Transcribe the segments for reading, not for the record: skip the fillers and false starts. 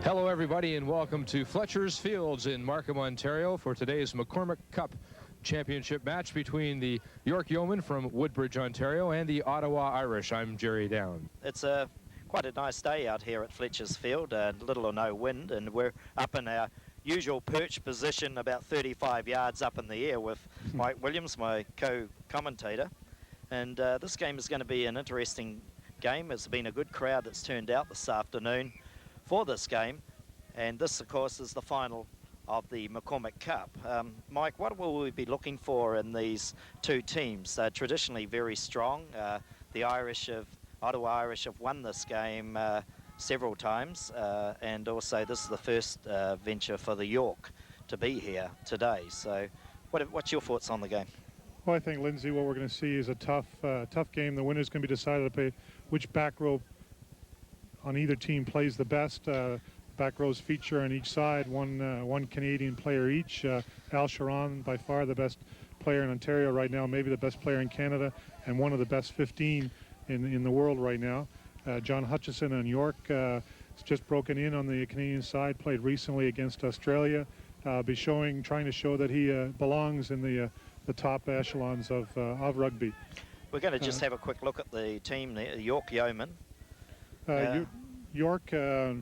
Hello, everybody, and welcome to Fletcher's Fields in Markham, Ontario for today's McCormick Cup Championship match between the York Yeomen from Woodbridge, Ontario, and the Ottawa Irish. I'm Jerry Down. It's quite a nice day out here at Fletcher's Field, little or no wind, and we're up in our usual perch position about 35 yards up in the air with Mike Williams, my co-commentator. And this game is going to be an interesting game. It's been a good crowd that's turned out this afternoon for this game, and this of course is the final of the McCormick Cup. Mike, what will we be looking for in these two teams? They're traditionally very strong. The Ottawa Irish have won this game several times, and also this is the first venture for the York to be here today. So what's your thoughts on the game? Well, I think, Lindsay, what we're going to see is a tough game. The winner's going to be decided by which back row on either team plays the best. Back rows feature on each side one Canadian player each. Al Sharon, by far the best player in Ontario right now, maybe the best player in Canada, and one of the best 15 in the world right now. John Hutchison on York has just broken in on the Canadian side, played recently against Australia. Trying to show that he belongs in the top echelons of rugby. We're going to just have a quick look at the team there, the York Yeomen. York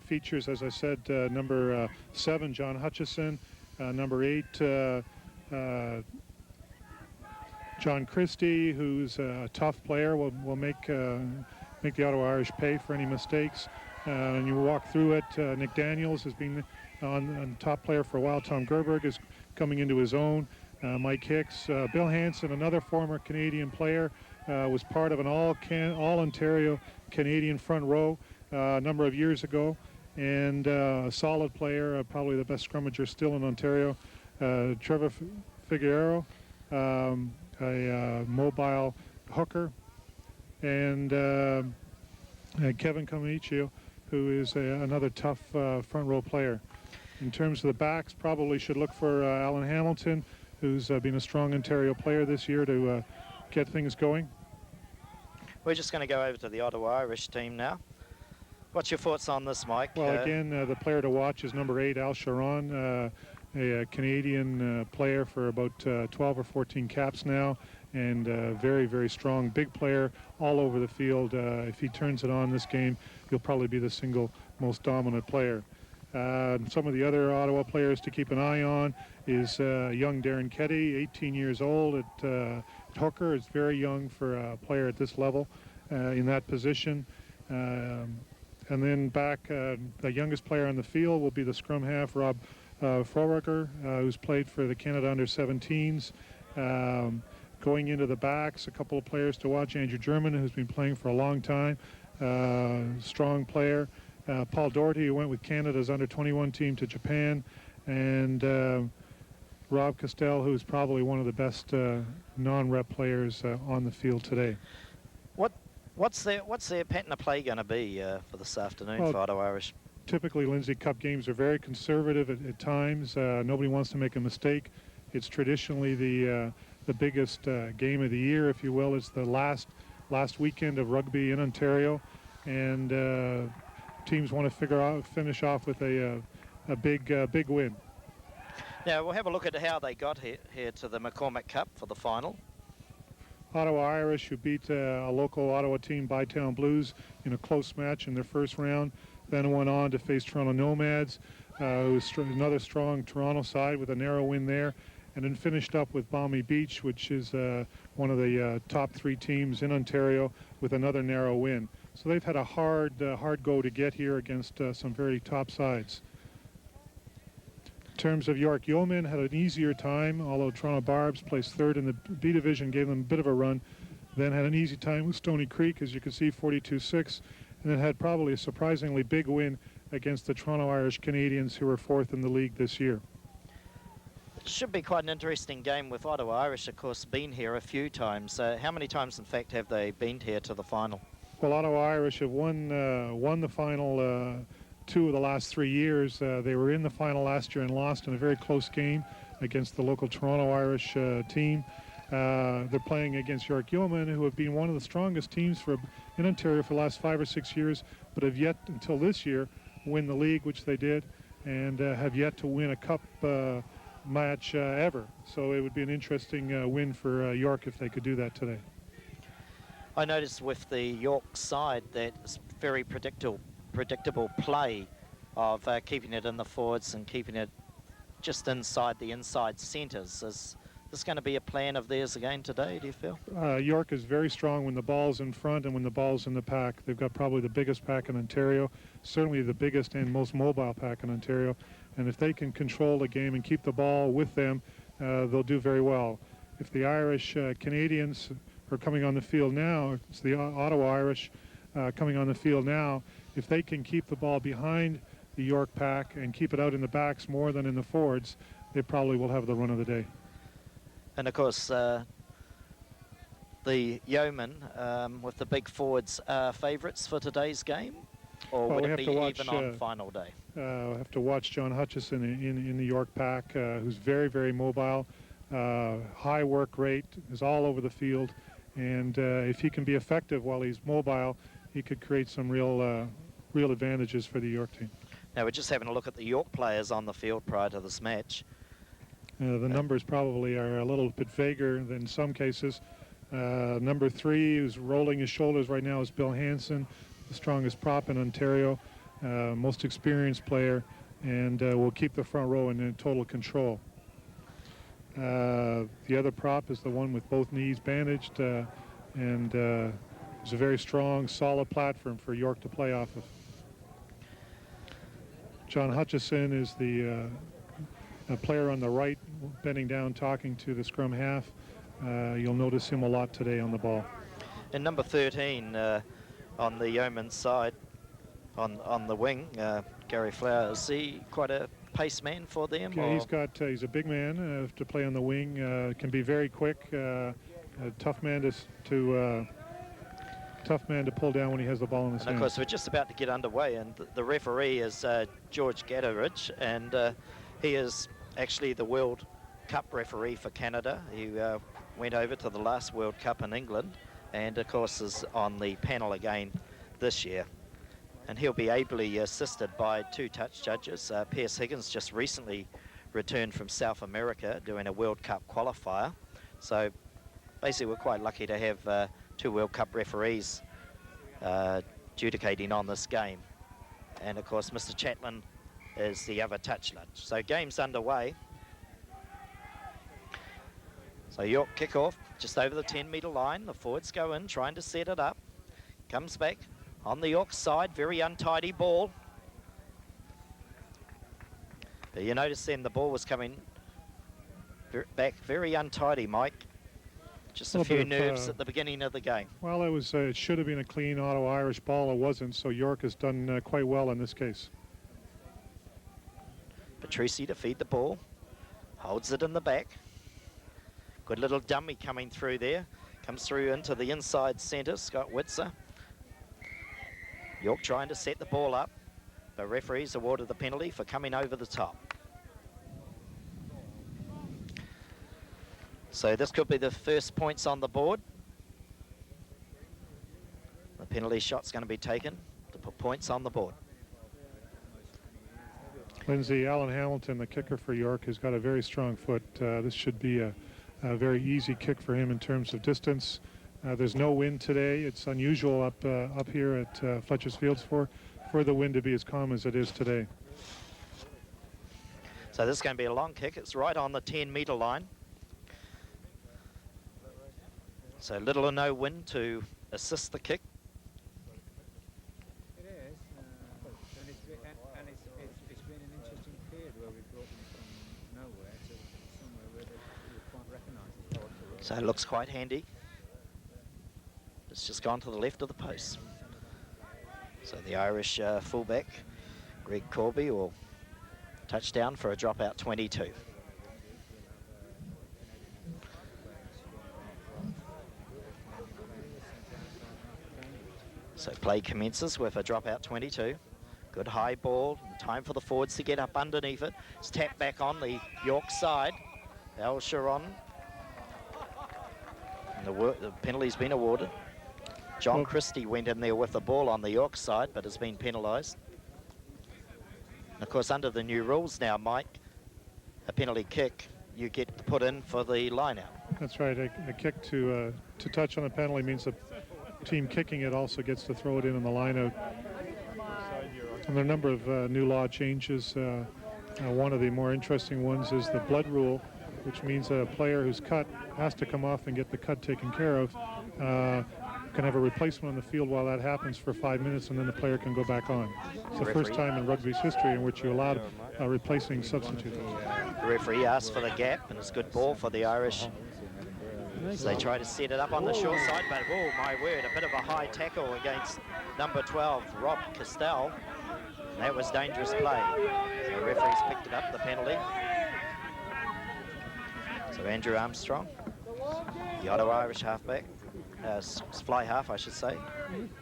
features, as I said, number 7, John Hutchison, number 8, John Christie, who's a tough player, will make the Ottawa Irish pay for any mistakes. And you walk through it, Nick Daniels has been on top player for a while. Tom Gerberg is coming into his own. Mike Hicks, Bill Hansen, another former Canadian player, was part of an all-Ontario Canadian front row a number of years ago, and a solid player, probably the best scrummager still in Ontario. Trevor Figueroa, a mobile hooker, and Kevin Comicio, who is another tough front row player. In terms of the backs, probably should look for Alan Hamilton, who's been a strong Ontario player this year to get things going. We're just going to go over to the Ottawa Irish team now. What's your thoughts on this, Mike? Well, again, the player to watch is number 8, Al Sharon, a Canadian player for about 12 or 14 caps now, and very, very strong, big player all over the field. If he turns it on this game, he'll probably be the single most dominant player. Some of the other Ottawa players to keep an eye on is young Darren Ketty, 18 years old at hooker. Is very young for a player at this level in that position. And then back, the youngest player on the field will be the scrum half, Rob Frohricker, who's played for the Canada Under-17s. Going into the backs, a couple of players to watch. Andrew German, who's been playing for a long time, strong player. Paul Doherty, who went with Canada's Under-21 team to Japan, and Rob Castell, who's probably one of the best non-rep players on the field today. What's their pattern of play going to be for this afternoon for Ottawa Irish? Typically, Lindsay, Cup games are very conservative at times. Nobody wants to make a mistake. It's traditionally the biggest game of the year, if you will. It's the last weekend of rugby in Ontario, and teams want to finish off with a big win. Now we'll have a look at how they got here to the McCormick Cup for the final. Ottawa Irish, who beat a local Ottawa team, Bytown Blues, in a close match in their first round, then went on to face Toronto Nomads, who's another strong Toronto side with a narrow win there, and then finished up with Balmy Beach, which is one of the top 3 teams in Ontario, with another narrow win. So they've had a hard go to get here against some very top sides. In terms of York Yeomen, had an easier time, although Toronto Barbs placed 3rd in the B division, gave them a bit of a run. Then had an easy time with Stony Creek, as you can see, 42-6, and then had probably a surprisingly big win against the Toronto Irish Canadians, who were 4th in the league this year. It should be quite an interesting game, with Ottawa Irish, of course, been here a few times. How many times, in fact, have they been here to the final? Well, Ottawa Irish have won the final 2 of the last 3 years. They were in the final last year and lost in a very close game against the local Toronto Irish team. They're playing against York Yeomen, who have been one of the strongest teams in Ontario for the last 5 or 6 years, but have yet until this year win the league, which they did, and have yet to win a cup match ever. So it would be an interesting win for York if they could do that today. I noticed with the York side that it's very predictable play of keeping it in the forwards and keeping it just inside the inside centres. Is this going to be a plan of theirs again today, do you feel? York is very strong when the ball's in front and when the ball's in the pack. They've got probably the biggest pack in Ontario, certainly the biggest and most mobile pack in Ontario. And if they can control the game and keep the ball with them, they'll do very well. If the Irish Canadians are coming on the field now, it's the Ottawa Irish coming on the field now, if they can keep the ball behind the York pack and keep it out in the backs more than in the forwards, they probably will have the run of the day. And of course, the Yeomen with the big forwards are favourites for today's game, or would it be even on final day? We'll have to watch John Hutchison in the York pack, who's very, very mobile, high work rate, is all over the field, and if he can be effective while he's mobile, he could create some real advantages for the York team. Now we're just having a look at the York players on the field prior to this match. The numbers probably are a little bit vaguer than some cases. Number 3, who's rolling his shoulders right now, is Bill Hansen, the strongest prop in Ontario, most experienced player, and will keep the front row in total control. The other prop is the one with both knees bandaged, and it's a very strong, solid platform for York to play off of. John Hutchison is the player on the right, bending down, talking to the scrum half. You'll notice him a lot today on the ball. And number 13 on the Yeoman side, on the wing, Gary Flower, is he quite a pace man for them? Yeah, he's a big man to play on the wing. Can be very quick, a tough man to pull down when he has the ball in his hands. And of course, we're just about to get underway, and the referee is George Gatteridge, and he is actually the World Cup referee for Canada. He went over to the last World Cup in England, and of course is on the panel again this year. And he'll be ably assisted by 2 touch judges. Pierce Higgins just recently returned from South America doing a World Cup qualifier. So basically we're quite lucky to have 2 World Cup referees adjudicating on this game. And of course Mr. Chatlin is the other touch judge. So game's underway. So York kick-off just over the 10-metre line. The forwards go in, trying to set it up. Comes back on the York side, very untidy ball. But you notice then the ball was coming back very untidy, Mike. Just a few nerves at the beginning of the game. Well, it should have been a clean Ottawa Irish ball. It wasn't, so York has done quite well in this case. Patrici to feed the ball, holds it in the back. Good little dummy coming through there. Comes through into the inside centre, Scott Witzer. York trying to set the ball up. The referees awarded the penalty for coming over the top. So this could be the first points on the board. The penalty shot's going to be taken to put points on the board. Lindsay, Alan Hamilton, the kicker for York, has got a very strong foot. This should be a very easy kick for him in terms of distance. There's no wind today. It's unusual up here at Fletcher's Fields for the wind to be as calm as it is today. So this is going to be a long kick. It's right on the 10-metre line. So little or no wind to assist the kick. It is, and it's been an interesting period where we've brought them from nowhere to somewhere where you can't recognise it. So it looks quite handy. It's just gone to the left of the post. So the Irish fullback, Greg Corby, will touchdown for a dropout 22. So play commences with a dropout 22. Good high ball, time for the forwards to get up underneath it. It's tapped back on the York side. Al Sharon. And the penalty's been awarded. John Christie went in there with the ball on the York side, but has been penalised. Of course, under the new rules now, Mike, a penalty kick you get to put in for the line-out. That's right. A kick to touch on a penalty means the team kicking it also gets to throw it in the line-out. And there are a number of new law changes. One of the more interesting ones is the blood rule, which means a player who's cut has to come off and get the cut taken care of. Can have a replacement on the field while that happens for 5 minutes, and then the player can go back on. It's the first time in rugby's history in which you allowed a replacing substitute. The referee asked for the gap, and it's good ball for the Irish. So they try to set it up on the short side, but oh my word, a bit of a high tackle against number 12, Rob Castell. That was dangerous play. So the referee's picked it up, the penalty. So Andrew Armstrong, the Ottawa Irish halfback, fly half I should say,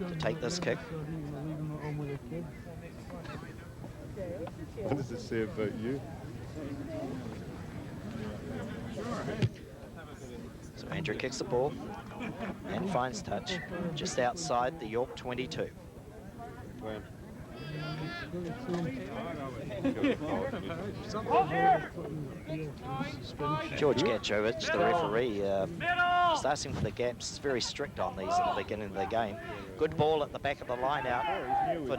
to take this kick. What does it say about you? So Andrew kicks the ball and finds touch just outside the York 22. When? George Gatchovich, the referee, just asking for the gaps. He's very strict on these at the beginning of the game. Good ball at the back of the line out for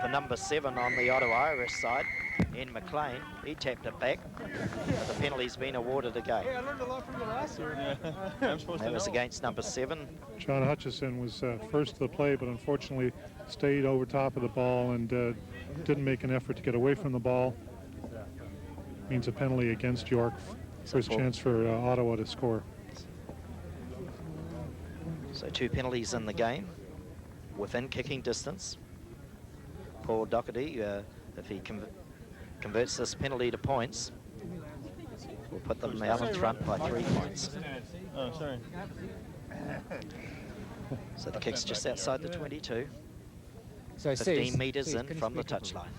number 7 on the Ottawa Irish side, Ian McLean. He tapped it back, but the penalty's been awarded again. Hey, I learned a lot from you last year. That was against number 7. John Hutchison was first to the play, but unfortunately stayed over top of the ball and didn't make an effort to get away from the ball. Means a penalty against York. First chance for Ottawa to score. So 2 penalties in the game, within kicking distance. Paul Doherty, if he converts this penalty to points, will put them out in front by 3 points. Oh, sorry. So the kick's just outside the 22, So 15 metres in from the touchline.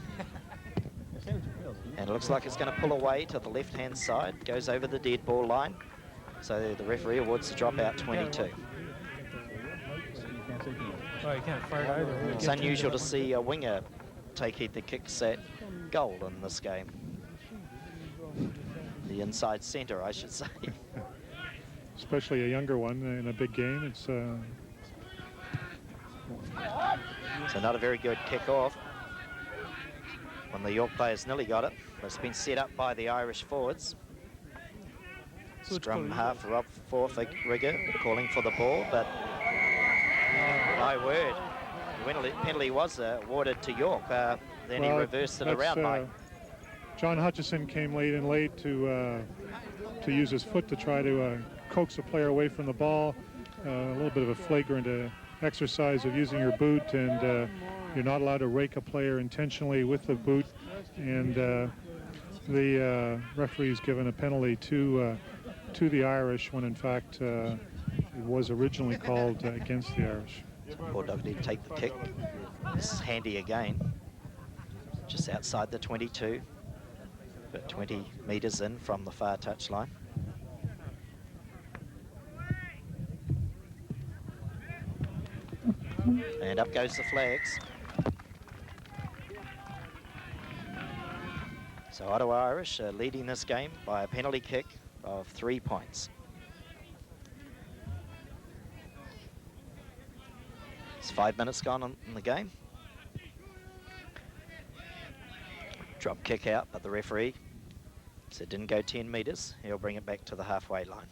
And it looks like it's going to pull away to the left-hand side, goes over the dead ball line. So the referee awards the dropout 22. Oh, you can't fire it either. It's unusual to see a winger take the kicks at goal in this game. The inside centre, I should say. Especially a younger one in a big game. It's So not a very good kick off. When the York players nearly got it, but it's been set up by the Irish forwards. Scrum half, Rob Forfigger calling for the ball, but my word, the penalty was awarded to York. Then he reversed it around, Mike. John Hutchison came late to use his foot to try to coax a player away from the ball. A little bit of a flagrant exercise of using your boot, and you're not allowed to rake a player intentionally with the boot. And the referee's given a penalty to the Irish when in fact it was originally called against the Irish. Paul Dougherty to take the kick. This is handy again. Just outside the 22, but 20 metres in from the far touchline. And up goes the flags. So Ottawa Irish leading this game by a penalty kick of 3 points. It's 5 minutes gone in the game. Drop kick out, but the referee said didn't go 10 metres. He'll bring it back to the halfway line.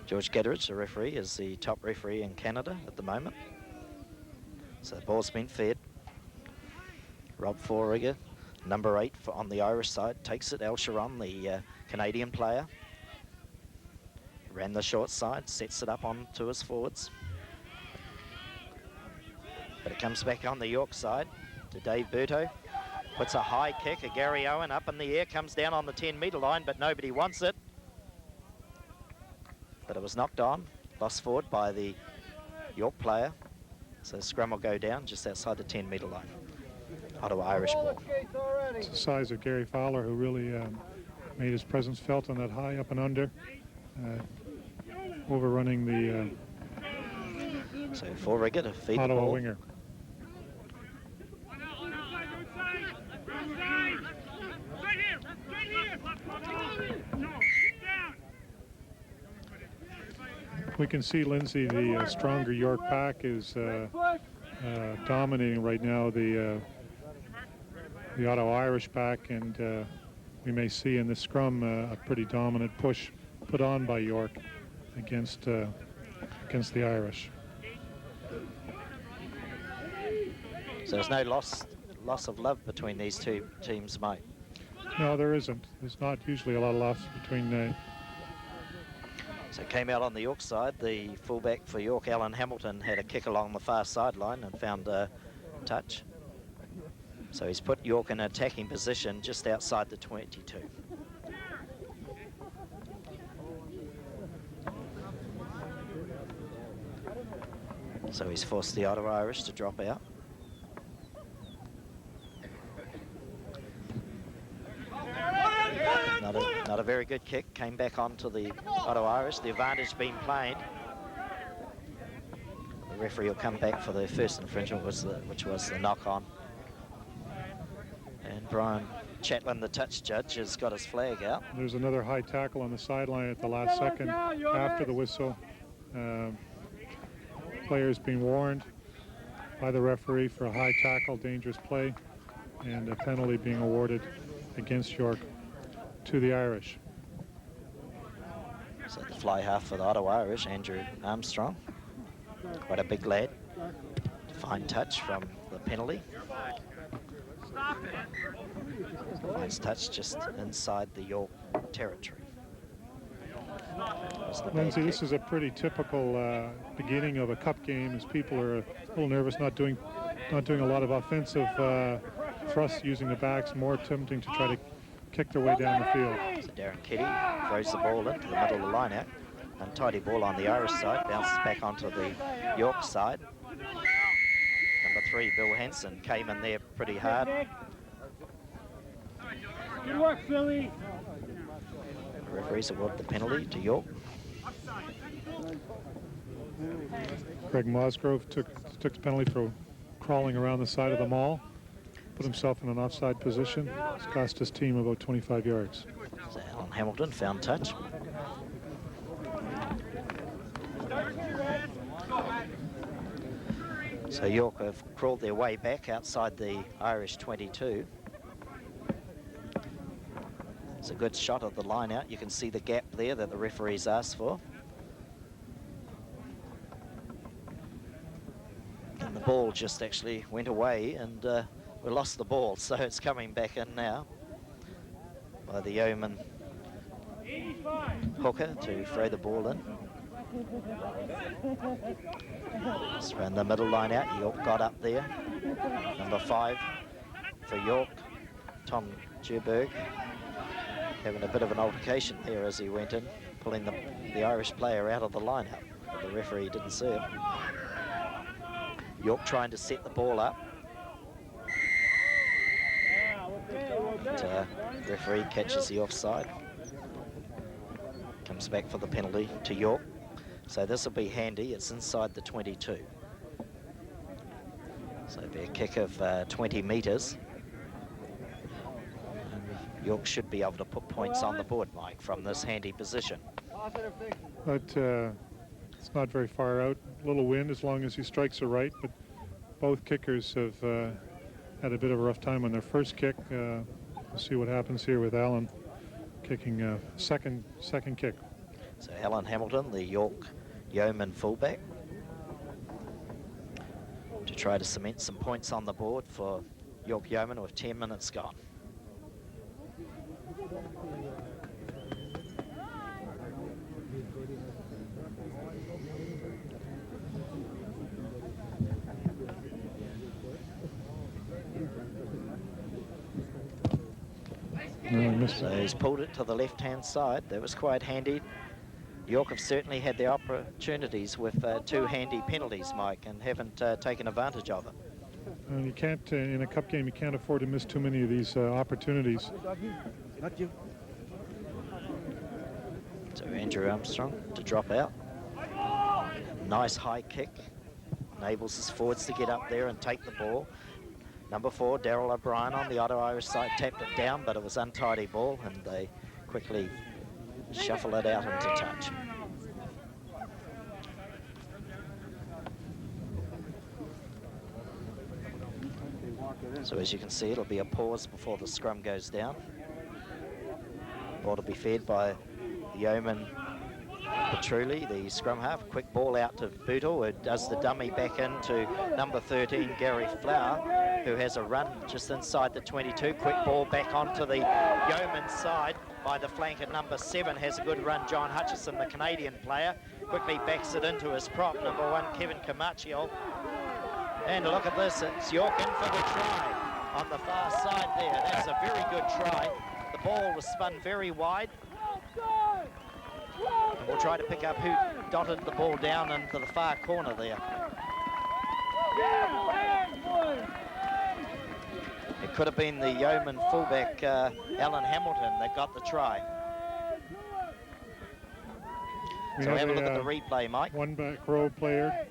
George Gatteridge, the referee, is the top referee in Canada at the moment. So the ball's been fed. Rob Forrigger, number 8 on the Irish side, takes it. El Sharon, the Canadian player, ran the short side, sets it up onto his forwards. But it comes back on the York side to Dave Berto. Puts a high kick, a Gary Owen up in the air, comes down on the 10-metre line, but nobody wants it. But it was knocked on, lost forward by the York player. So scrum will go down just outside the 10-metre line. Ottawa Irish ball. It's the size of Gary Fowler, who really made his presence felt on that high up and under. overrunning the So full rigger to feed the Ottawa ball. winger. We can see, Lindsay, the stronger York pack is dominating right now the Ottawa Irish pack, and we may see in the scrum a pretty dominant push put on by York against the Irish. So there's no loss of love between these two teams, Mike. No, there isn't. There's not usually a lot of loss between. So it came out on the York side. The fullback for York, Alan Hamilton, had a kick along the far sideline and found a touch. So he's put York in an attacking position just outside the 22. So he's forced the Ottawa Irish to drop out. Not a very good kick. Came back onto the Ottawa Irish. The advantage being played. The referee will come back for the first infringement, which was the knock-on. And Brian Chatlin, the touch judge, has got his flag out. There's another high tackle on the sideline at the last second after the whistle. Players being warned by the referee for a high tackle, dangerous play, and a penalty being awarded against York to the Irish. So the fly half for the Ottawa Irish, Andrew Armstrong. Quite a big lad. Fine touch from the penalty. Nice touch just inside the York territory. Lindsay, this is a pretty typical beginning of a cup game, as people are a little nervous, not doing a lot of offensive thrusts using the backs, more attempting to try to kick their way down the field. So Darren Kitty throws the ball into the middle of the line out. Untidy ball on the Irish side, bounces back onto the York side. Number 3, Bill Hansen, came in there pretty hard. Good work, Philly. The referees award the penalty to York. Greg Mosgrove took the penalty for crawling around the side of the mall, put himself in an offside position. It's cost his team about 25 yards. So Alan Hamilton found touch. So York have crawled their way back outside the Irish 22. It's a good shot of the line out. You can see the gap there that the referees asked for. And the ball just actually went away, and we lost the ball, so it's coming back in now by the Yeomen hooker to throw the ball in. Just around the middle line out. York got up there. Number 5 for York, Tom Gerberg, having a bit of an altercation there as he went in, pulling the Irish player out of the lineup. But the referee didn't see it. York trying to set the ball up. But, referee catches the offside. Comes back for the penalty to York. So this will be handy. It's inside the 22. So it'll be a kick of 20 metres. York should be able to put points on the board, Mike, from this handy position. But it's not very far out. A little wind as long as he strikes it right, but both kickers have had a bit of a rough time on their first kick. We'll see what happens here with Alan kicking a second kick. So Alan Hamilton, the York Yeomen fullback, to try to cement some points on the board for York Yeomen with 10 minutes gone. So he's pulled it to the left-hand side. That was quite handy. York have certainly had their opportunities with 2 handy penalties, Mike, and haven't taken advantage of it. And you can't, in a cup game, you can't afford to miss too many of these opportunities. So Andrew Armstrong to drop out. Nice high kick. Enables his forwards to get up there and take the ball. Number 4, Daryl O'Brien on the Ottawa Irish side, tapped it down, but it was untidy ball, and they quickly shuffle it out into touch. So as you can see, it'll be a pause before the scrum goes down. Ball to be fed by the Yeomen Petrulli, the scrum half. Quick ball out to Bootle, who does the dummy back into number 13, Gary Flower, who has a run just inside the 22. Quick ball back onto the Yeoman side by the flank at number 7. Has a good run, John Hutchison, the Canadian player. Quickly backs it into his prop, number 1, Kevin Camacho. And look at this, it's York in for the try on the far side there. That's a very good try. The ball was spun very wide. And we'll try to pick up who dotted the ball down into the far corner there. It could have been the Yeoman fullback, Alan Hamilton, that got the try. So have a look at the replay, Mike. One back row player,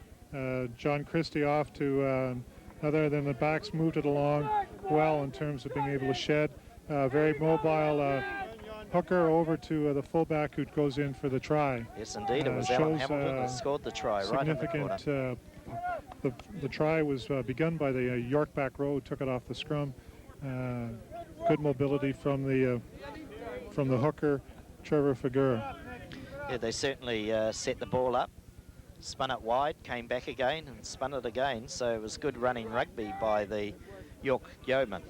John Christie, off to, other than the backs moved it along well in terms of being able to shed. Very mobile hooker over to the fullback who goes in for the try. Yes, indeed, it was Alan Hamilton that scored the try right in the corner. The try was begun by the York back row, took it off the scrum. Good mobility from the hooker, Trevor Figueroa. Yeah, they certainly set the ball up, spun it wide, came back again and spun it again. So it was good running rugby by the York Yeomen.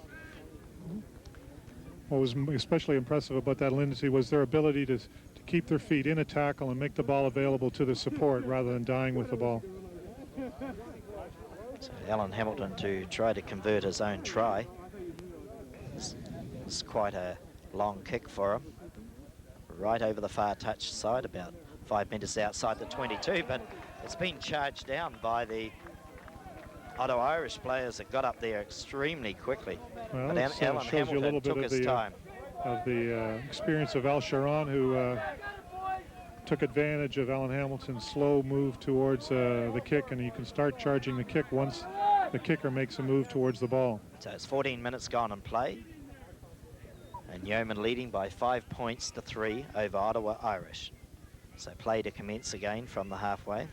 What was especially impressive about that, Lindsay, was their ability to keep their feet in a tackle and make the ball available to the support rather than dying with the ball. So Alan Hamilton to try to convert his own try. It's quite a long kick for him. Right over the far touch side, about 5 metres outside the 22, but it's been charged down by the Ottawa Irish players that got up there extremely quickly. Well, but Alan Hamilton took his time. Of the experience of Al Sharon, who took advantage of Alan Hamilton's slow move towards the kick, and you can start charging the kick once the kicker makes a move towards the ball. So it's 14 minutes gone in play, and Yeoman leading by 5 points to 3 over Ottawa Irish. So play to commence again from the halfway.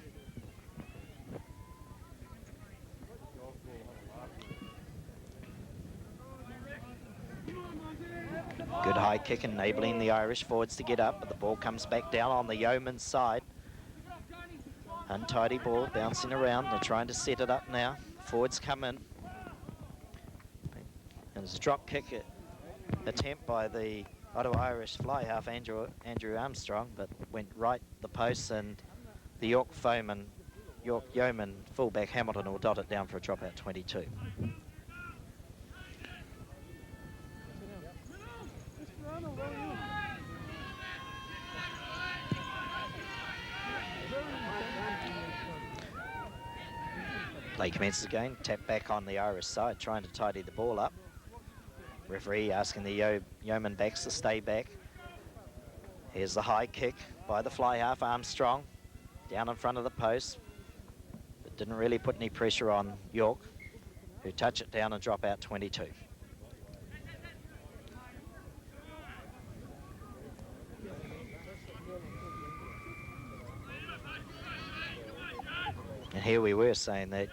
Good high kick enabling the Irish forwards to get up, but the ball comes back down on the Yeoman side. Untidy ball bouncing around. They're trying to set it up now. Forwards come in. And it's a drop kick attempt by the Ottawa Irish fly half, Andrew Armstrong, but went right the post, and the York Yeoman fullback Hamilton will dot it down for a drop out 22. Play commences again, tap back on the Irish side, trying to tidy the ball up. Referee asking the Yeoman backs to stay back. Here's the high kick by the fly half, Armstrong, down in front of the post. But didn't really put any pressure on York, who touch it down and drop out 22. And here we were saying that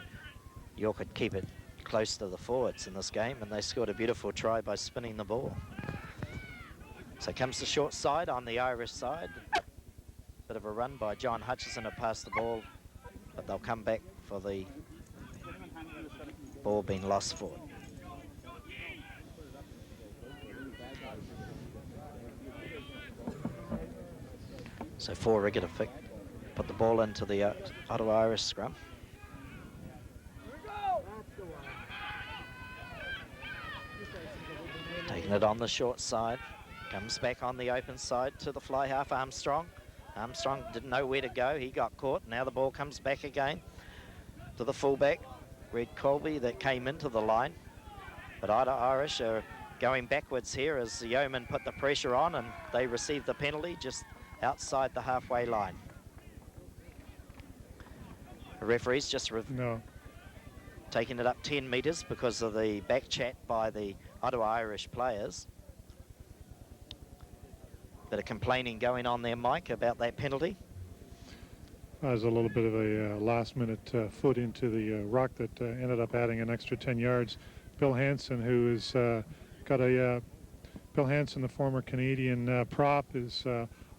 York could keep it close to the forwards in this game, and they scored a beautiful try by spinning the ball. So comes the short side on the Irish side. Bit of a run by John Hutchison to pass the ball, but they'll come back for the ball being lost forward. So 4 rigger to put the ball into the Ottawa Irish scrum. Taking it on the short side. Comes back on the open side to the fly half, Armstrong. Armstrong didn't know where to go. He got caught. Now the ball comes back again to the fullback, Red Colby, that came into the line. But Ottawa Irish are going backwards here as the Yeomen put the pressure on, and they receive the penalty just outside the halfway line. The referee's just No. taking it up 10 metres because of the back chat by the Ottawa Irish players. Bit of complaining going on there, Mike, about that penalty. There's a little bit of a last-minute foot into the rock that ended up adding an extra 10 yards. Bill Hansen, who is got a Bill Hansen, the former Canadian prop, is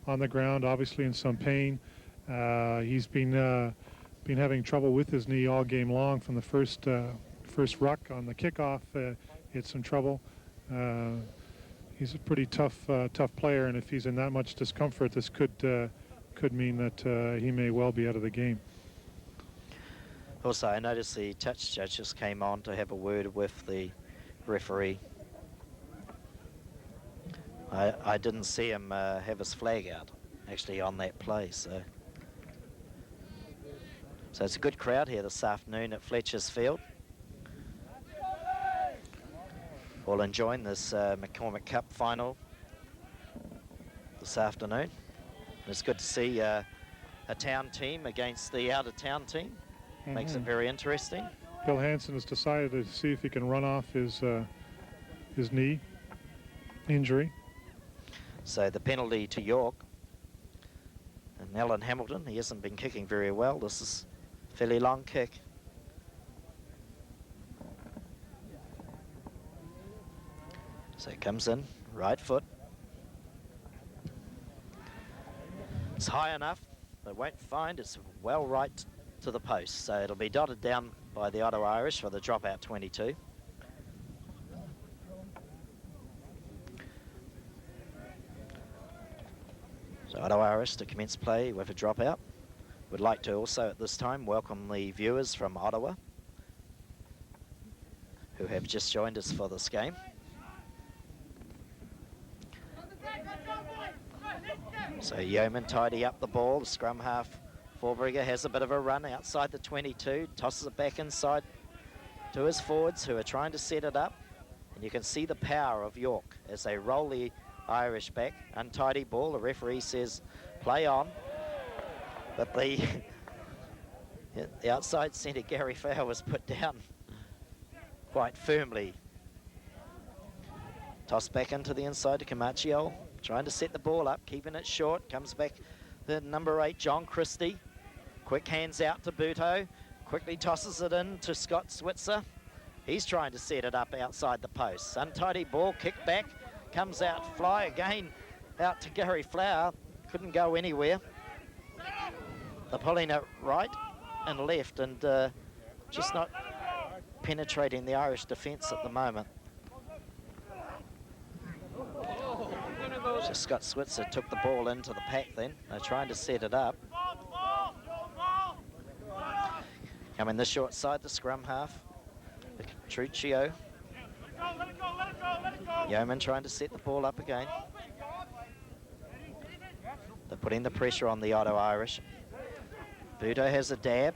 on the ground, obviously in some pain. He's been having trouble with his knee all game long. From the first ruck on the kickoff, he had some trouble. He's a pretty tough player, and if he's in that much discomfort, this could mean that he may well be out of the game. Also, I noticed the touch judge just came on to have a word with the referee. I didn't see him have his flag out, actually, on that play. So it's a good crowd here this afternoon at Fletcher's Field. All enjoying this McCormick Cup final this afternoon. It's good to see a town team against the out-of-town team. Makes it very interesting. Bill Hansen has decided to see if he can run off his knee injury. So the penalty to York. And Alan Hamilton, he hasn't been kicking very well. This is a fairly long kick. So it comes in, right foot. It's high enough, but won't find it's well right to the post. So it'll be dotted down by the Ottawa Irish for the dropout 22. So Ottawa Irish to commence play with a dropout. Would like to also at this time welcome the viewers from Ottawa who have just joined us for this game. So Yeomen tidy up the ball. The scrum half Forbrigger has a bit of a run outside the 22, tosses it back inside to his forwards who are trying to set it up. And you can see the power of York as they roll the Irish back. Untidy ball. The referee says play on. But the outside centre Gary Flower was put down quite firmly. Toss back into the inside to Camacho. Trying to set the ball up, keeping it short. Comes back the number 8, John Christie. Quick hands out to Buto. Quickly tosses it in to Scott Switzer. He's trying to set it up outside the post. Untidy ball, kick back. Comes out, fly again out to Gary Flower. Couldn't go anywhere. They're pulling it right and left and just not penetrating the Irish defence at the moment. So Scott Switzer took the ball into the pack then. They're trying to set it up. Coming the short side, the scrum half. Petruccio. Yeomen trying to set the ball up again. They're putting the pressure on the Ottawa Irish. Buto has a dab.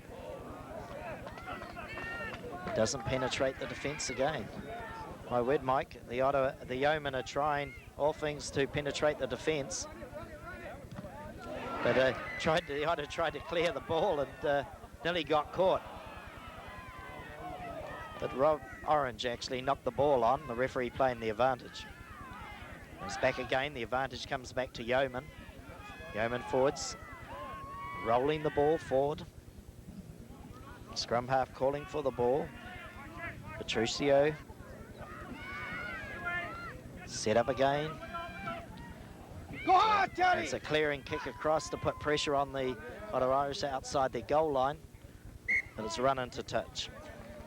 Doesn't penetrate the defence again. My word, Mike, the Yeomen are trying all things to penetrate the defence. But the Ottawa tried to clear the ball and nearly got caught. But Rob Orange actually knocked the ball on, the referee playing the advantage. It's back again, the advantage comes back to Yeomen. Yeomen forwards, rolling the ball forward. Scrum half calling for the ball. Petruccio. Set up again. It's a clearing kick across to put pressure on the Ottawa Irish outside their goal line. But it's run into touch.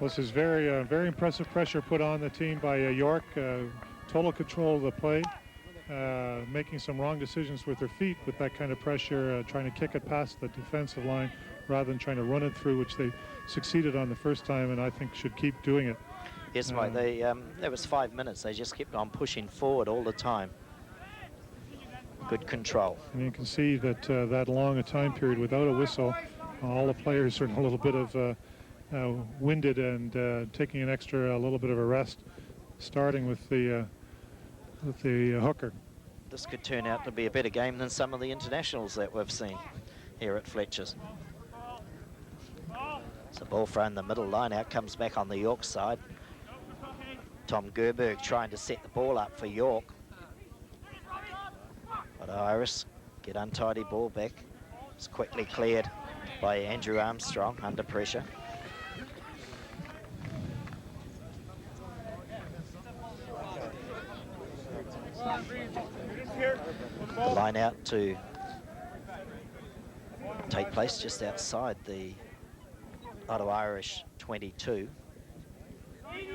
This is very, very impressive pressure put on the team by York. Total control of the play. Making some wrong decisions with their feet with that kind of pressure, trying to kick it past the defensive line rather than trying to run it through, which they succeeded on the first time and I think should keep doing it. Yes, Mike, that was 5 minutes. They just kept on pushing forward all the time. Good control. And you can see that that long a time period without a whistle, all the players are in a little bit of winded and taking an extra little bit of a rest, starting with the hooker. This could turn out to be a better game than some of the internationals that we've seen here at Fletcher's. So ball thrown the middle line out, comes back on the York side. Tom Gerberg trying to set the ball up for York. But Irish get untidy ball back. It's quickly cleared by Andrew Armstrong under pressure. The line out to take place just outside the Ottawa Irish 22.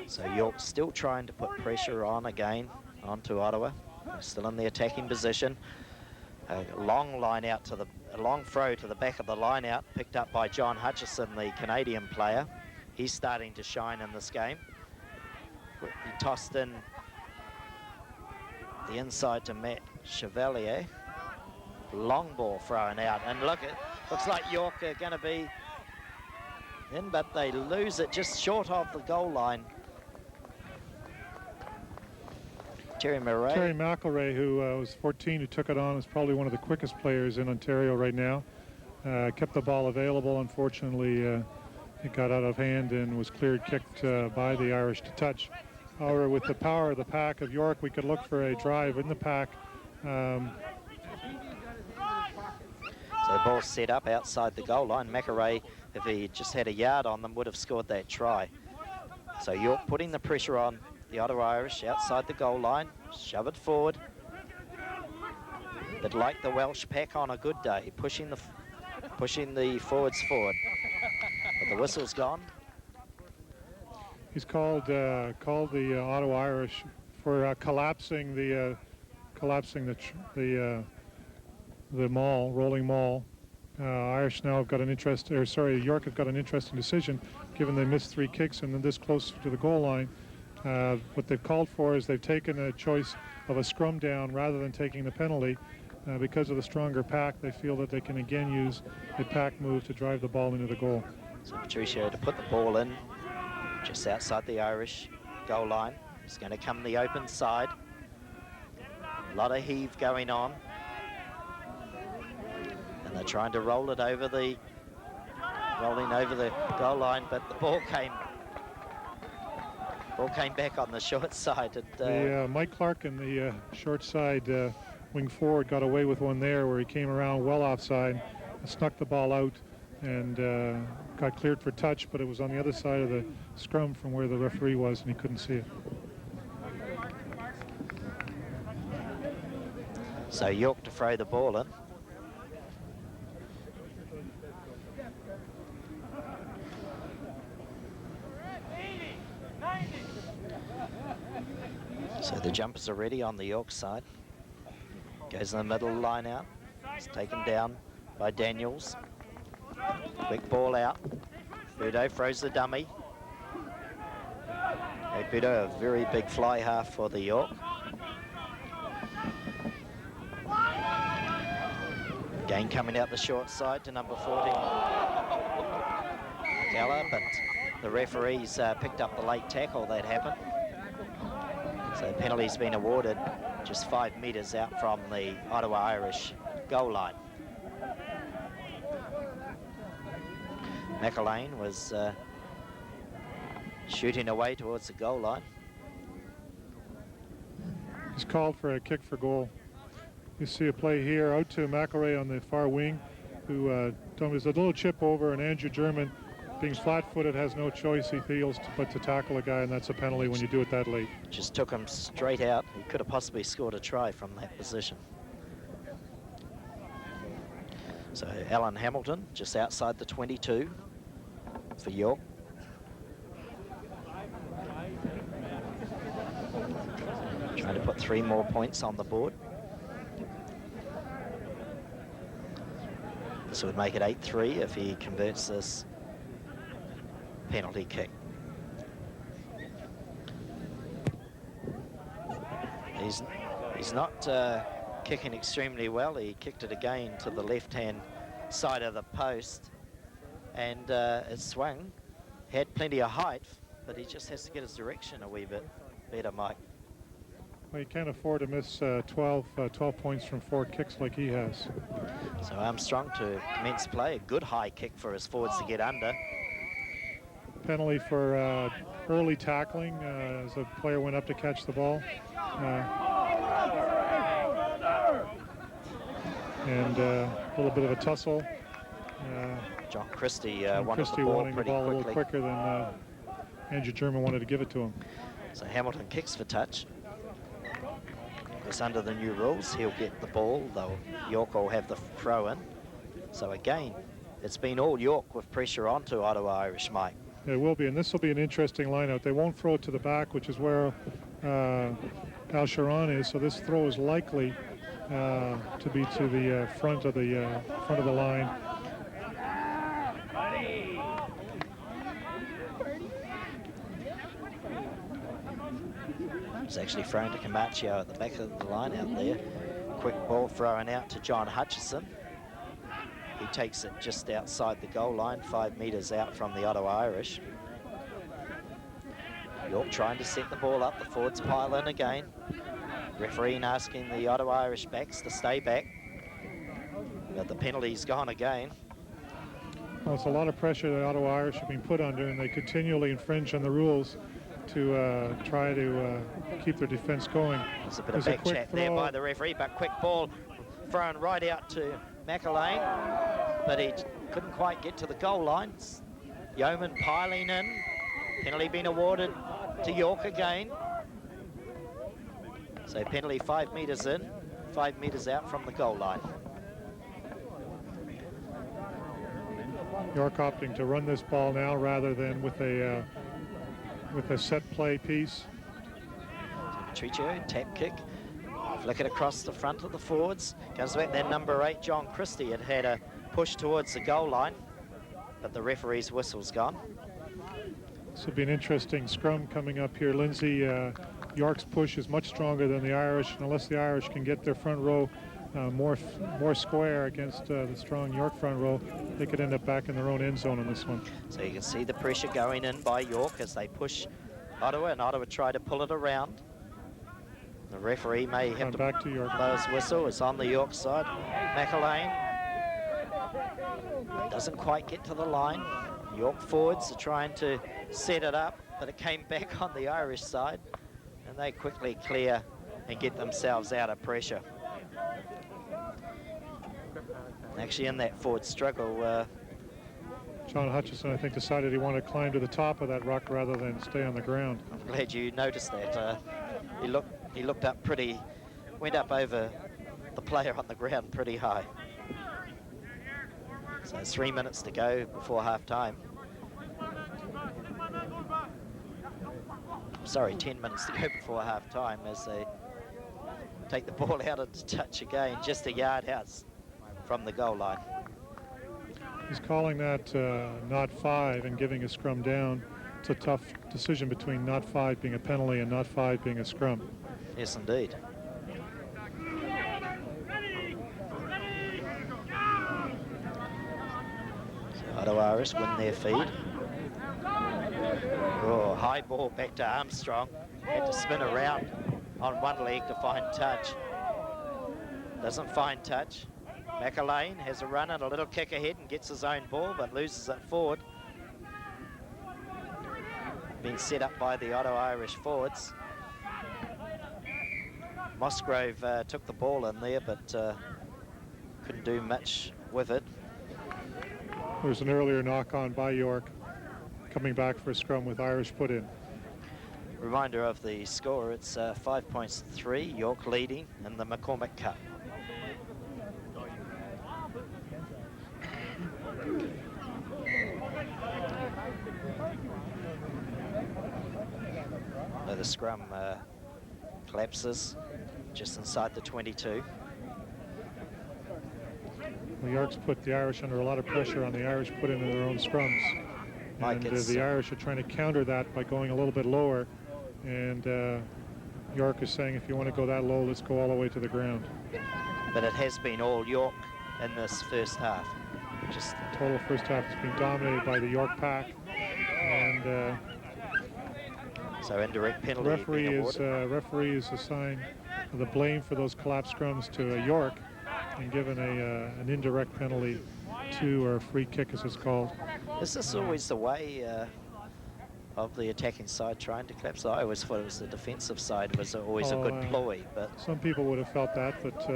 So York still trying to put pressure on again onto Ottawa. They're still in the attacking position. A long line out to a long throw to the back of the line out, picked up by John Hutchison, the Canadian player. He's starting to shine in this game. He tossed in the inside to Matt Chevalier. Long ball thrown out, and looks like York are going to be in, but they lose it just short of the goal line. Terry McElray, who was 14, who took it on, is probably one of the quickest players in Ontario right now. Kept the ball available. Unfortunately, it got out of hand and was cleared, kicked by the Irish to touch. However, with the power of the pack of York, we could look for a drive in the pack. So the ball set up outside the goal line. McElray, if he just had a yard on them, would have scored that try. So York putting the pressure on the Ottawa Irish outside the goal line, shove it forward. But like the Welsh pack on a good day, pushing the forwards forward. But the whistle's gone. He's called the Ottawa Irish for collapsing the maul, rolling maul. Irish now have got an interest, or sorry, York have got an interesting decision, given they missed 3 kicks and then this close to the goal line. What they've called for is they've taken a choice of a scrum down rather than taking the penalty. Because of the stronger pack, they feel that they can again use a pack move to drive the ball into the goal. So Patricio to put the ball in just outside the Irish goal line. It's going to come the open side. A lot of heave going on. And they're trying to rolling over the goal line, but the ball came back on the short side. Mike Clark in the short side wing forward got away with one there where he came around well offside, snuck the ball out, and got cleared for touch, but it was on the other side of the scrum from where the referee was, and he couldn't see it. So York to throw the ball in. So the jumpers are ready on the York side. Goes in the middle line out. It's taken down by Daniels. Quick ball out. Budo throws the dummy. Budo, a very big fly half for the York. Again coming out the short side to number 14. Geller, but the referees picked up the late tackle that happened. So the penalty's been awarded just 5 metres out from the Ottawa Irish goal line. McElwain was shooting away towards the goal line. He's called for a kick for goal. You see a play here out to McElray on the far wing, who there's a little chip over, and Andrew German, being flat-footed, has no choice, he feels, but to tackle a guy, and that's a penalty when you do it that late. Just took him straight out. He could have possibly scored a try from that position. So Alan Hamilton just outside the 22 for York. Trying to put 3 more points on the board. This would make it 8-3 if he converts this penalty kick. He's not kicking extremely well. He kicked it again to the left-hand side of the post, and it swung. Had plenty of height, but he just has to get his direction a wee bit better, Mike. Well, you can't afford to miss 12 points from 4 kicks like he has. So Armstrong to commence play. A good high kick for his forwards to get under. penalty for early tackling as a player went up to catch the ball. And a little bit of a tussle. John Christie John wanted Christie the ball wanting the pretty ball a little quickly. quicker than Andrew German wanted to give it to him. So Hamilton kicks for touch. Because under the new rules, he'll get the ball, though York will have the throw in. So again, it's been all York with pressure onto Ottawa Irish, Mike. It will be, and this will be an interesting lineout. They won't throw it to the back, which is where Al Sharon is. So this throw is likely to be to the front of the line. It's actually thrown to Camacho at the back of the line out there. Quick ball thrown out to John Hutchison. He takes it just outside the goal line, 5 metres out from the Ottawa Irish. York trying to set the ball up. The forwards pile in again. Referee asking the Ottawa Irish backs to stay back. But the penalty's gone again. Well, it's a lot of pressure the Ottawa Irish have been put under, and they continually infringe on the rules to try to keep their defense going. There's a bit of There's a back quick chat there throw. by the referee, but quick ball thrown right out to McElwain, but he couldn't quite get to the goal lines. Yeomen piling in. Penalty being awarded to York again. So penalty 5 metres in, 5 metres out from the goal line. York opting to run this ball now rather than with a set play piece. Tricio, tap kick. Flick it across the front of the forwards. Comes back there, number 8, John Christie, had a push towards the goal line, but the referee's whistle's gone. This will be an interesting scrum coming up here. Lindsay, York's push is much stronger than the Irish, and unless the Irish can get their front row more square against the strong York front row, they could end up back in their own end zone on this one. So you can see the pressure going in by York as they push Ottawa, and Ottawa try to pull it around. The referee may have to back to York. blow his whistle. It's on the York side. McElwain doesn't quite get to the line. York forwards are trying to set it up, but it came back on the Irish side, and they quickly clear and get themselves out of pressure. Actually, in that forward struggle, John Hutchison, I think, decided he wanted to climb to the top of that rock rather than stay on the ground. I'm glad you noticed that. He looked up pretty, went up over the player on the ground pretty high. So 3 minutes to go before half-time. Sorry, 10 minutes to go before half-time as they take the ball out into touch again, just a yard out from the goal line. He's calling that not 5 and giving a scrum down. It's a tough decision between not 5 being a penalty and not 5 being a scrum. Yes, indeed. So Ottawa Irish win their feed. Oh, high ball back to Armstrong. Had to spin around on one leg to find touch. Doesn't find touch. McElwain has a run and a little kick ahead and gets his own ball, but loses it forward. Being set up by the Ottawa Irish forwards. Musgrave took the ball in there, but couldn't do much with it. There was an earlier knock-on by York, coming back for a scrum with Irish put in. Reminder of the score, it's 5 points to 3, York leading in the McCormick Cup. The scrum collapses just inside the 22. Well, York's put the Irish under a lot of pressure on the Irish put into their own scrums. Mike, And the Irish are trying to counter that by going a little bit lower. And York is saying, if you want to go that low, let's go all the way to the ground. But it has been all York in this first half. Just Total first half has been dominated by the York pack. And so indirect penalty being awarded. referee is assigned the blame for those collapsed scrums to York and given an indirect penalty to, or a free kick as it's called. Is this always the way of the attacking side trying to collapse. I always thought it was the defensive side was always a good ploy, but some people would have felt that, but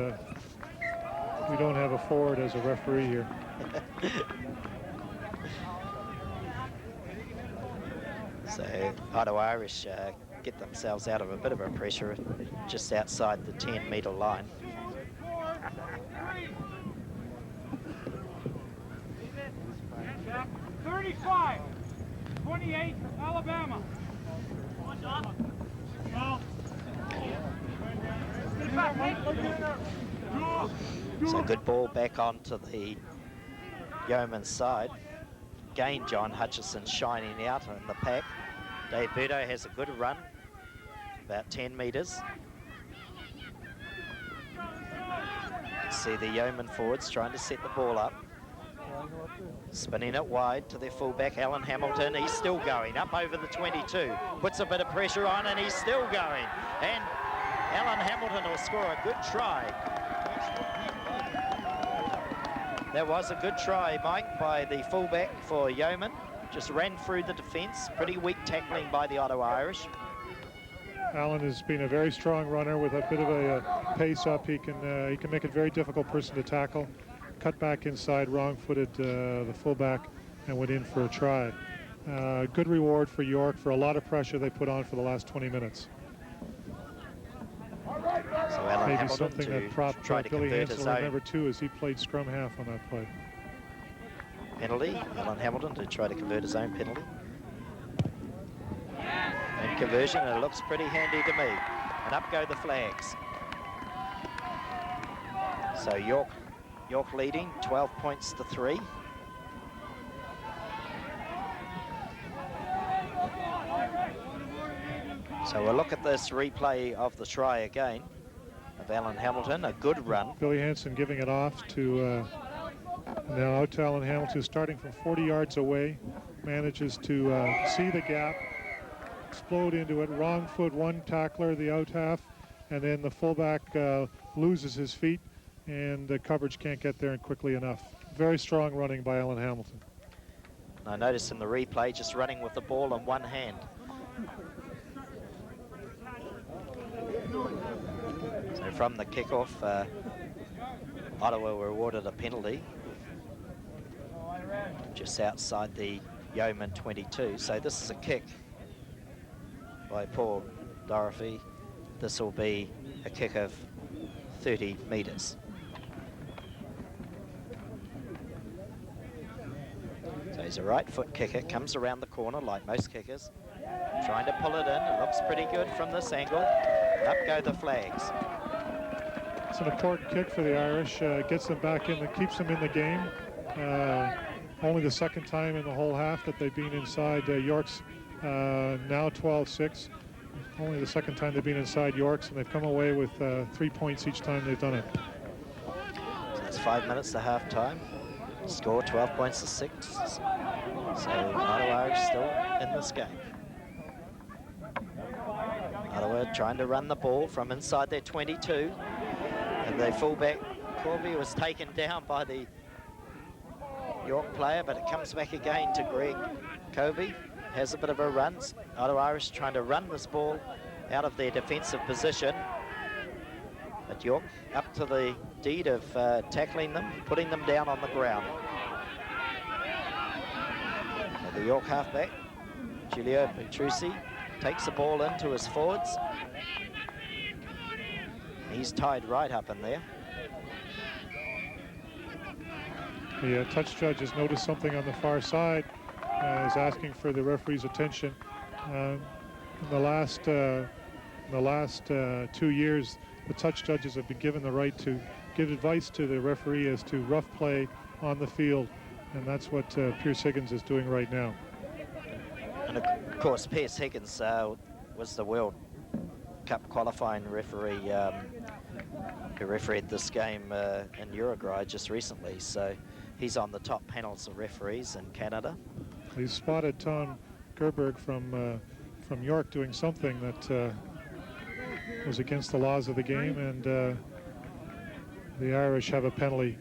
we don't have a forward as a referee here. So Ottawa Irish get themselves out of a bit of a pressure just outside the 10-metre line. Jack, 35, 28, Alabama. So good ball back onto the Yeoman side. Again, John Hutchison shining out in the pack. Dave Berto has a good run, about 10 metres. See the Yeoman forwards trying to set the ball up. Spinning it wide to their fullback, Alan Hamilton. He's still going up over the 22. Puts a bit of pressure on and he's still going. And Alan Hamilton will score a good try. That was a good try, Mike, by the fullback for Yeoman. Just ran through the defence. Pretty weak tackling by the Ottawa Irish. Alan has been a very strong runner with a bit of a pace up. He can make it very difficult person to tackle. Cut back inside, wrong-footed the fullback, and went in for a try. Good reward for York for a lot of pressure they put on for the last 20 minutes. So Alan Maybe Hamilton something that propped try to Billy convert his Hansel at own number 2 as he played scrum half on that play. penalty. Alan Hamilton to try to convert his own penalty. And conversion, and it looks pretty handy to me. And up go the flags. So York leading 12 points to 3. So we'll look at this replay of the try again of Alan Hamilton. A good run. Billy Hansen giving it off to now out to Alan Hamilton, starting from 40 yards away, manages to see the gap, explode into it. Wrong foot, one tackler, the out half, and then the fullback loses his feet, and the coverage can't get there quickly enough. Very strong running by Alan Hamilton. I noticed in the replay just running with the ball in one hand. So from the kickoff, Ottawa were awarded a penalty just outside the Yeoman 22. So this is a kick by Paul Dorothy. This will be a kick of 30 metres. So he's a right foot kicker, comes around the corner like most kickers, trying to pull it in. It looks pretty good from this angle. Up go the flags. It's an important kick for the Irish. Gets them back in, keeps them in the game. Only the second time in the whole half that they've been inside York's now 12-6. Only the second time they've been inside York's, and they've come away with 3 points each time they've done it. So it's 5 minutes to half time. Score 12 points to 6. So Ottawa Irish still in this game. Ottawa trying to run the ball from inside their 22. And the fullback, Corby, was taken down by the York player, but it comes back again to Greg Covey. Has a bit of a run. Ottawa Irish trying to run this ball out of their defensive position. But York up to the deed of tackling them, putting them down on the ground. And the York halfback, Giulio Petrucci, takes the ball into his forwards. He's tied right up in there. The touch judge has noticed something on the far side, is asking for the referee's attention. In the last 2 years, the touch judges have been given the right to give advice to the referee as to rough play on the field, and that's what Pierce Higgins is doing right now. And of course, Pierce Higgins was the World Cup qualifying referee who refereed this game in Uruguay just recently. So he's on the top panels of referees in Canada. He spotted Tom Gerberg from York doing something that was against the laws of the game, and the Irish have a penalty.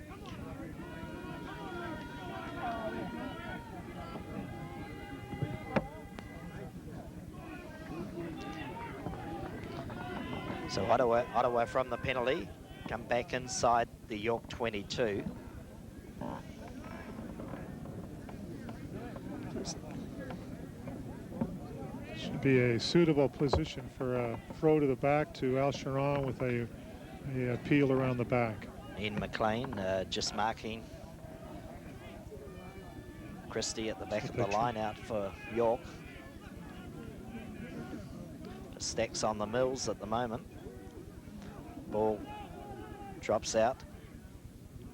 Ottawa from the penalty, come back inside the York 22. Should be a suitable position for a throw to the back to Al Sharon with a peel around the back. Ian McLean just marking Christie at the back of the line out for York. The stacks on the mills at the moment. Ball drops out.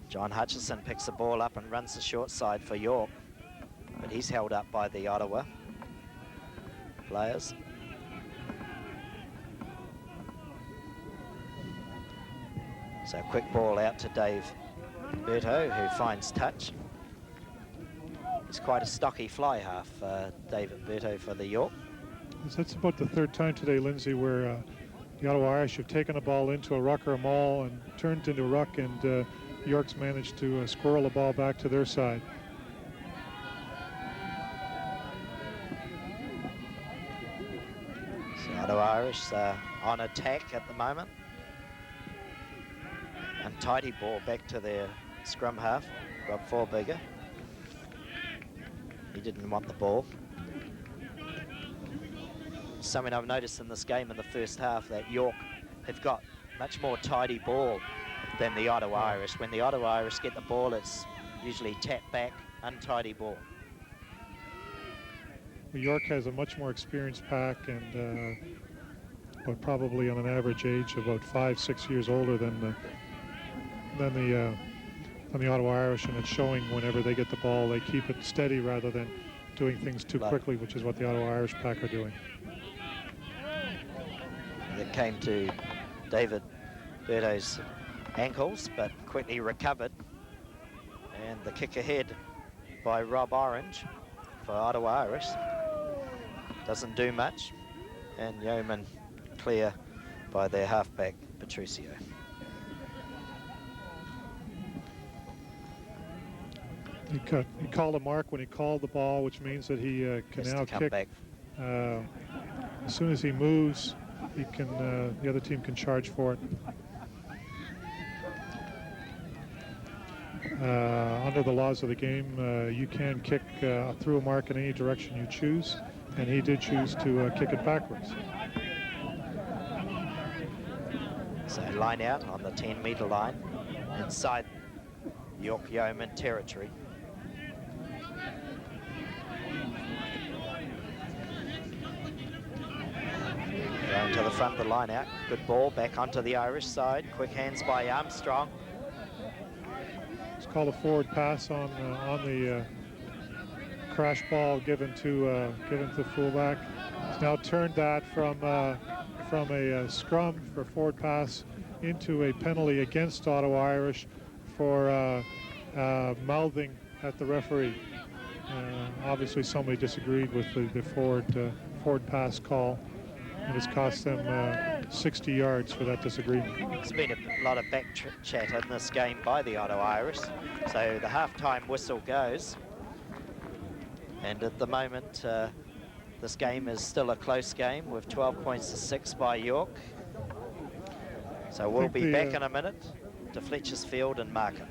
John Hutchison picks the ball up and runs the short side for York, but he's held up by the Ottawa players. So a quick ball out to Dave Berto, who finds touch. He's quite a stocky fly half, David Berto for the York. That's about the third time today, Lindsay, where the Ottawa Irish have taken a ball into a ruck or a maul and turned into a ruck, and York's managed to squirrel the ball back to their side. So Ottawa Irish on attack at the moment. Untidy ball back to their scrum half, Rob Forbigger. He didn't want the ball. Something I've noticed in this game in the first half, that York have got much more tidy ball than the Ottawa Irish. When the Ottawa Irish get the ball, it's usually tap back, untidy ball. York has a much more experienced pack, and but probably on an average age about 5-6 years older than the Ottawa Irish, and it's showing whenever they get the ball, they keep it steady rather than doing things too quickly, which is what the Ottawa Irish pack are doing. It came to David Berto's ankles, but quickly recovered. And the kick ahead by Rob Orange for Ottawa Irish doesn't do much. And Yeomen clear by their halfback, Patricio. He called a mark when he called the ball, which means that he can now kick. Back. As soon as he moves, he can. The other team can charge for it. Under the laws of the game, you can kick through a mark in any direction you choose, and he did choose to kick it backwards. So line out on the 10-metre line inside York Yeoman territory. Going to the front of the line out. Good ball back onto the Irish side. Quick hands by Armstrong. It's called a forward pass on the crash ball given to fullback. It's now turned that from a scrum for forward pass into a penalty against Ottawa Irish for mouthing at the referee. Obviously, somebody disagreed with the forward pass call, and it's cost them 60 yards for that disagreement. There's been a lot of back chat in this game by the Ottawa Irish. So the halftime whistle goes. And at the moment, this game is still a close game with 12 points to 6 by York. So we'll be back in a minute to Fletcher's Field and Markham.